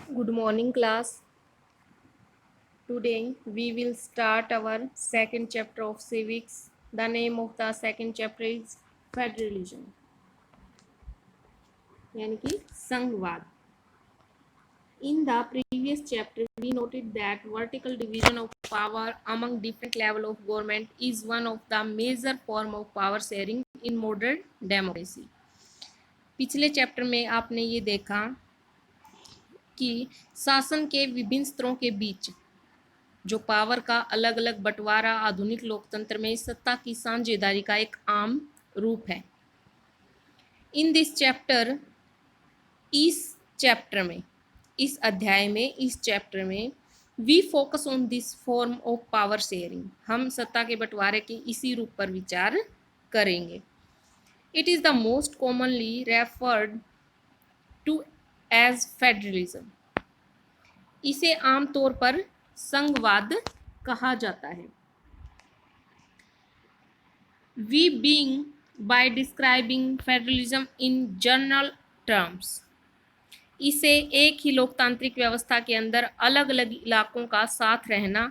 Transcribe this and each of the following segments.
Good morning, class. Today we will start our second chapter of civics. The name of the second chapter is Federalism, यानी कि संघवाद. In the previous chapter, we noted that vertical division of power among different level of government is one of the major form of power sharing in modern democracy. पिछले chapter में आपने ये देखा कि शासन के विभिन्न स्तरों के बीच जो पावर का अलग अलग बंटवारा आधुनिक लोकतंत्र में सत्ता की साझेदारी का एक आम रूप है. इन दिस चैप्टर इस अध्याय में इस चैप्टर में we focus on this form of power sharing. हम सत्ता के बंटवारे के इसी रूप पर विचार करेंगे. It is the most commonly referred to as federalism. इसे आमतौर पर संघवाद कहा जाता है. We being by describing federalism in general terms. इसे एक ही लोकतांत्रिक व्यवस्था के अंदर अलग अलग इलाकों का साथ रहना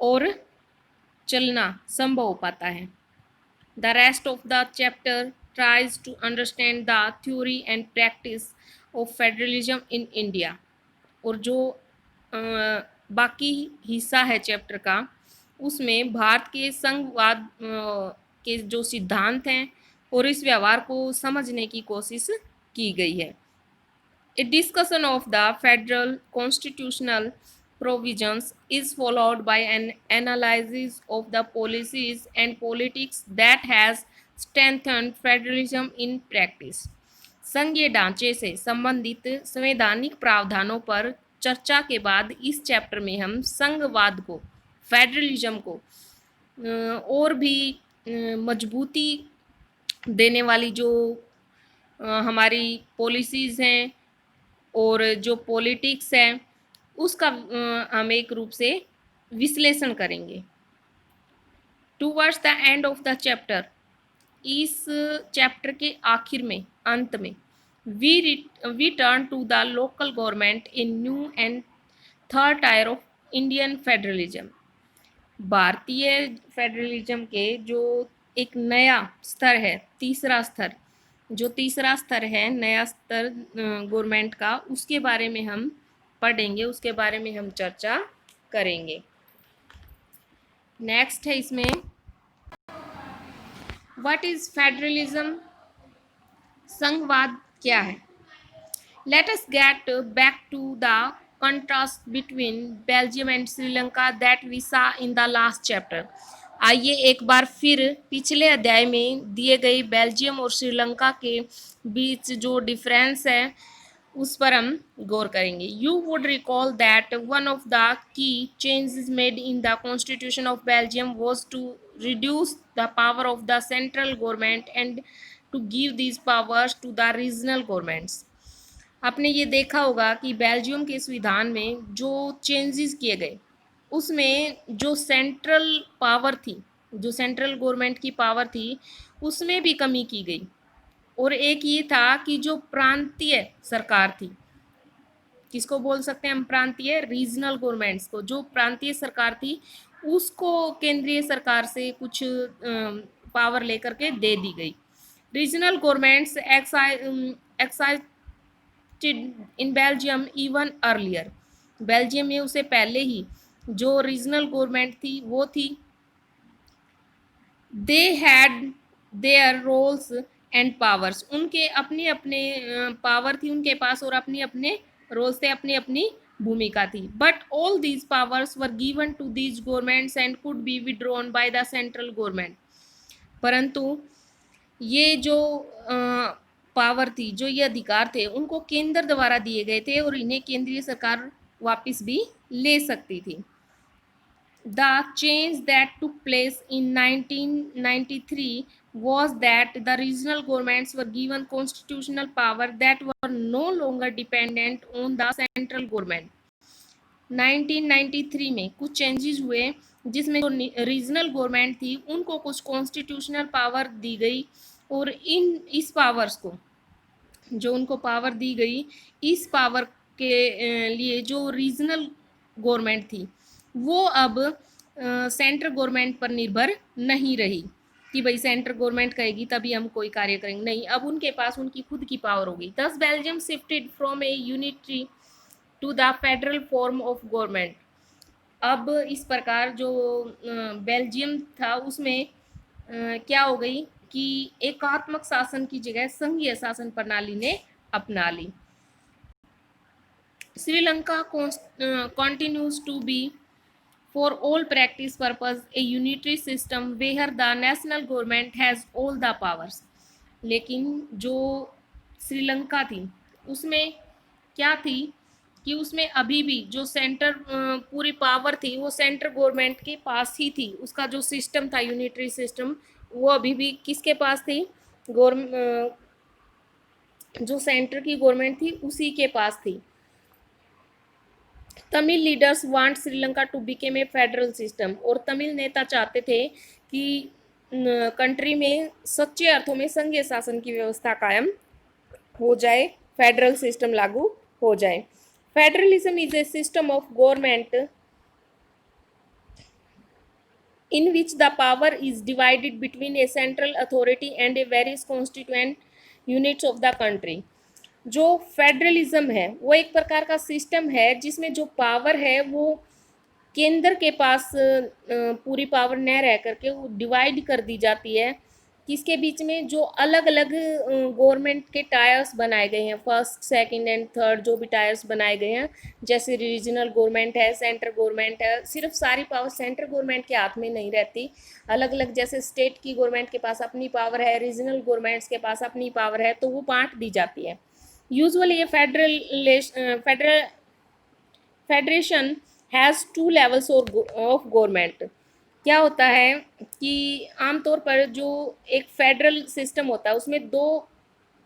और चलना संभव हो पाता है. The rest of the chapter tries to understand the theory and practice of federalism in India. और जो बाकी हिस्सा है चैप्टर का उसमें भारत के संघवाद के जो सिद्धांत हैं और इस व्यवहार को समझने की कोशिश की गई है. A discussion of the federal constitutional provisions is followed by an analysis of the policies and politics that has strengthened federalism in practice. संघीय ढांचे से संबंधित संवैधानिक प्रावधानों पर चर्चा के बाद इस चैप्टर में हम संघवाद को, फेडरलिज्म को और भी मजबूती देने वाली जो हमारी पॉलिसीज़ हैं और जो पॉलिटिक्स है उसका हम एक रूप से विश्लेषण करेंगे. Towards the end of the chapter, इस चैप्टर के आखिर में, अंत में, we turn to the local government in new and third tier of Indian federalism. भारतीय फेडरलिज्म के जो एक नया स्तर है, तीसरा स्तर है, नया स्तर गवर्नमेंट का, उसके बारे में हम पढ़ेंगे, उसके बारे में हम चर्चा करेंगे. नेक्स्ट है इसमें व्हाट इज फेडरलिज्म. संघवाद क्या है. Let us get back to the contrast between Belgium and Sri Lanka that we saw in the last chapter. आइए एक बार फिर पिछले अध्याय में दिए गए बेल्जियम और श्रीलंका के बीच जो डिफरेंस है उस पर हम गौर करेंगे. You would recall that one of the key changes made in the constitution of Belgium was to reduce the power of the central government and to give these powers to the regional governments. आपने ये देखा होगा कि Belgium के संविधान में जो changes किए गए उसमें जो सेंट्रल पावर थी, जो सेंट्रल गवर्नमेंट की पावर थी, उसमें भी कमी की गई. और एक ये था कि जो प्रांतीय सरकार थी, किसको बोल सकते हैं हम, प्रांतीय, रीजनल गवर्नमेंट्स को, जो प्रांतीय सरकार थी उसको केंद्रीय सरकार से कुछ पावर लेकर के दे दी गई. Regional governments excited in Belgium even earlier. Belgium में उसे पहले ही जो रीजनल गवर्नमेंट थी वो थी. They had their roles and powers. उनके अपने अपने पावर थी उनके पास और अपने अपने रोल्स थे, अपनी अपनी भूमिका थी. But all these powers were given to these governments and could be withdrawn by the central government. परंतु ये जो पावर थी, जो ये अधिकार थे, उनको केंद्र द्वारा दिए गए थे और इन्हें केंद्रीय सरकार वापस भी ले सकती थी. The change that took place in 1993 was that the regional governments were given constitutional power that were no longer dependent on the central government. 1993 में कुछ चेंजेस हुए जिसमें जो रीजनल गवर्नमेंट थी उनको कुछ कॉन्स्टिट्यूशनल पावर दी गई और इस पावर्स को जो उनको पावर दी गई, इस पावर के लिए जो रीजनल गवर्नमेंट थी वो अब सेंट्रल गवर्नमेंट पर निर्भर नहीं रही कि भाई सेंट्रल गवर्नमेंट कहेगी तभी हम कोई कार्य करेंगे, नहीं, अब उनके पास उनकी खुद की पावर होगी। Thus Belgium shifted from a unitary to the federal form of government. अब इस प्रकार जो बेल्जियम था उसमें क्या हो गई कि एकात्मक शासन की जगह संघीय शासन प्रणाली ने अपना ली। Sri Lanka continues to be for all practice purpose a unitary system where the national government has all the powers। लेकिन जो श्रीलंका थी उसमें क्या थी कि उसमें अभी भी जो सेंटर पूरी पावर थी वो सेंट्रल गवर्नमेंट के पास ही थी। उसका जो सिस्टम था यूनिटरी सिस्टम वो अभी भी किसके पास थी, जो सेंटर की गवर्नमेंट थी उसी के पास थी। Tamil leaders want Sri Lanka to become a federal system, और तमिल नेता चाहते थे कि कंट्री में सच्चे अर्थों में संघीय शासन की व्यवस्था कायम हो जाए, फेडरल सिस्टम लागू हो जाए। Federalism is a system of government in which the power is divided between a central authority and a various constituent units of the country। जो फेडरलिज्म है वो एक प्रकार का सिस्टम है जिसमें जो पावर है वो केंद्र के पास पूरी पावर न रह करके वो डिवाइड कर दी जाती है। किसके बीच में, जो अलग अलग गवर्नमेंट के टायर्स बनाए गए हैं, फर्स्ट सेकंड एंड थर्ड जो भी टायर्स बनाए गए हैं, जैसे रीजनल गवर्नमेंट है, सेंट्रल गवर्नमेंट है, सिर्फ सारी पावर सेंट्रल गवर्नमेंट के हाथ में नहीं रहती, अलग अलग जैसे स्टेट की गवर्नमेंट के पास अपनी पावर है, रीजनल गवर्नमेंट्स के पास अपनी पावर है, तो वो बांट दी जाती है। यूजुअली ये federation has two levels of government. क्या होता है कि आमतौर पर जो एक फेडरल सिस्टम होता है उसमें दो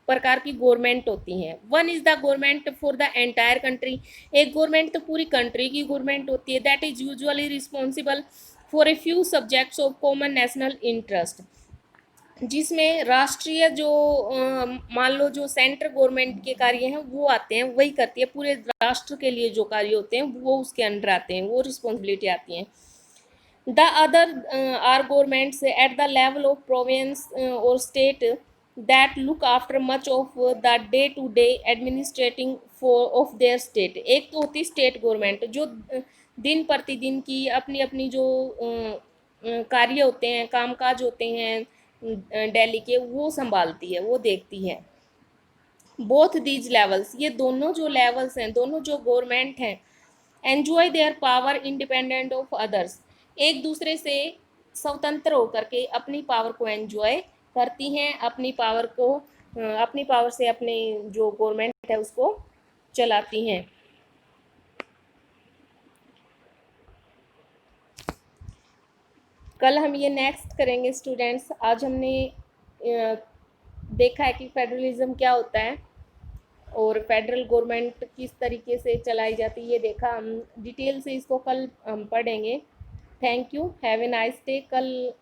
प्रकार की गवर्नमेंट होती हैं। One is the government for the entire country, एक गवर्नमेंट तो पूरी कंट्री की गवर्नमेंट होती है, that is usually responsible for a few subjects of common national interest, जिसमें राष्ट्रीय जो मान लो जो सेंट्रल गवर्नमेंट के कार्य हैं वो आते हैं, वही करती है, पूरे राष्ट्र के लिए जो कार्य होते हैं वो उसके अंडर आते हैं, वो रिस्पॉन्सिबिलिटी आती हैं। The other are governments at the level of province or state that look after much of the day-to-day administrating of their state। एक तो होती स्टेट गवर्नमेंट जो दिन प्रतिदिन की अपनी अपनी जो कार्य होते हैं, कामकाज होते हैं दिल्ली के, वो संभालती है, वो देखती है। बोथ दीज लेवल्स, ये दोनों जो लेवल्स हैं, दोनों जो गवर्नमेंट हैं, enjoy their power independent of others, एक दूसरे से स्वतंत्र होकर के अपनी पावर को एन्जॉय करती हैं, अपनी पावर से अपने जो गवर्नमेंट है उसको चलाती हैं। कल हम ये नेक्स्ट करेंगे स्टूडेंट्स। आज हमने देखा है कि फेडरलिज्म क्या होता है और फेडरल गवर्नमेंट किस तरीके से चलाई जाती है, ये देखा। हम डिटेल से इसको कल हम पढ़ेंगे। Thank you, have a nice day. कल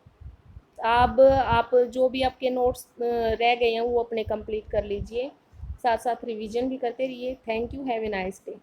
आप जो भी आपके नोट्स रह गए हैं वो अपने कंप्लीट कर लीजिए, साथ साथ रिवीजन भी करते रहिए। Thank you, have a nice day.